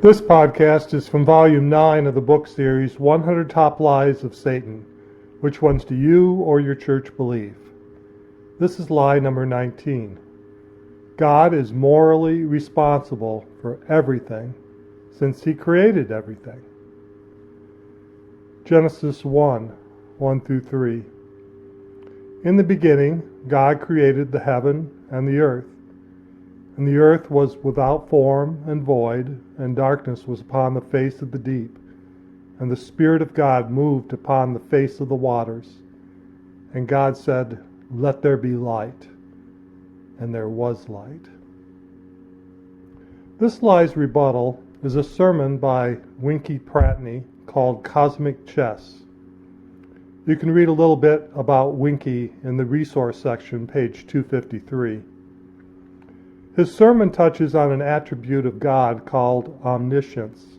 This podcast is from Volume 9 of the book series, 100 Top Lies of Satan. Which ones do you or your church believe? This is lie number 19. God is morally responsible for everything since He created everything. Genesis 1 through 3. In the beginning, God created the heaven and the earth. And the earth was without form and void, and darkness was upon the face of the deep. And the Spirit of God moved upon the face of the waters. And God said, "Let there be light." And there was light. This lie's rebuttal is a sermon by Winky Pratney called Cosmic Chess. You can read a little bit about Winky in the resource section, page 253. His sermon touches on an attribute of God called omniscience.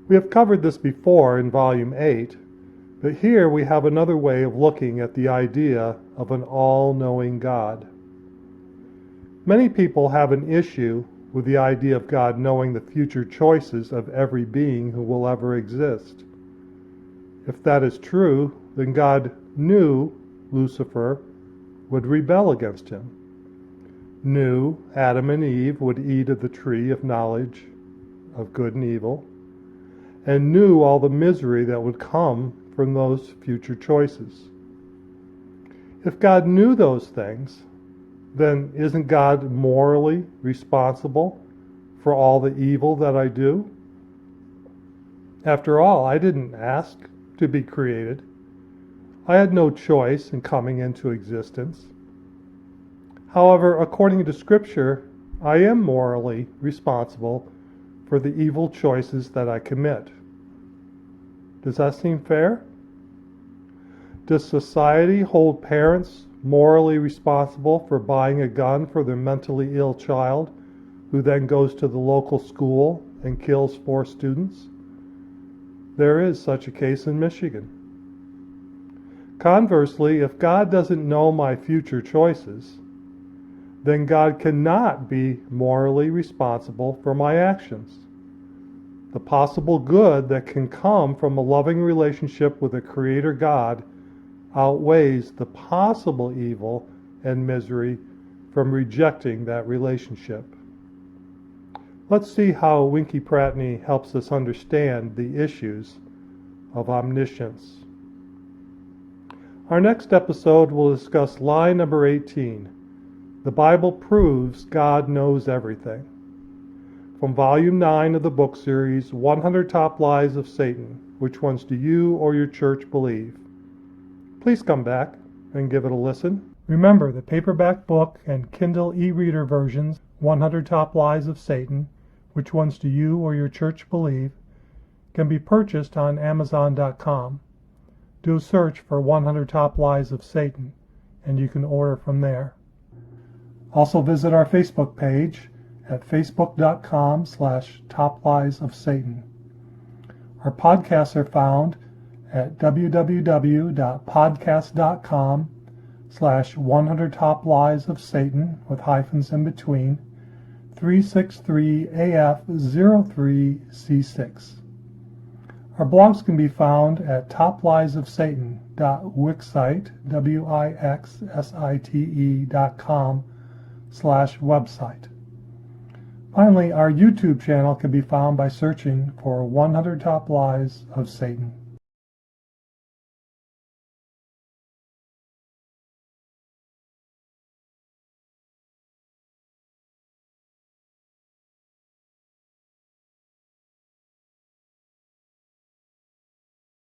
We have covered this before in Volume 8, but here we have another way of looking at the idea of an all-knowing God. Many people have an issue with the idea of God knowing the future choices of every being who will ever exist. If that is true, then God knew Lucifer would rebel against Him, knew Adam and Eve would eat of the tree of knowledge of good and evil, and knew all the misery that would come from those future choices. If God knew those things, then isn't God morally responsible for all the evil that I do? After all, I didn't ask to be created. I had no choice in coming into existence. However, according to Scripture, I am morally responsible for the evil choices that I commit. Does that seem fair? Does society hold parents morally responsible for buying a gun for their mentally ill child who then goes to the local school and kills 4 students? There is such a case in Michigan. Conversely, if God doesn't know my future choices, then God cannot be morally responsible for my actions. The possible good that can come from a loving relationship with a Creator God outweighs the possible evil and misery from rejecting that relationship. Let's see how Winky Pratney helps us understand the issues of omniscience. Our next episode will discuss lie number 18. The Bible proves God knows everything. From Volume 9 of the book series, 100 Top Lies of Satan. Which ones do you or your church believe? Please come back and give it a listen. Remember, the paperback book and Kindle e-reader versions, 100 Top Lies of Satan, Which Ones Do You or Your Church Believe, can be purchased on Amazon.com. Do a search for 100 Top Lies of Satan, and you can order from there. Also visit our Facebook page at facebook.com/topliesofsatan. Our podcasts are found at www.podcast.com/100 Top Lies of Satan with hyphens in between 363AF03C6. Our blogs can be found at topliesofsatan.wixsite.com/website. Finally, our YouTube channel can be found by searching for 100 Top Lies of Satan.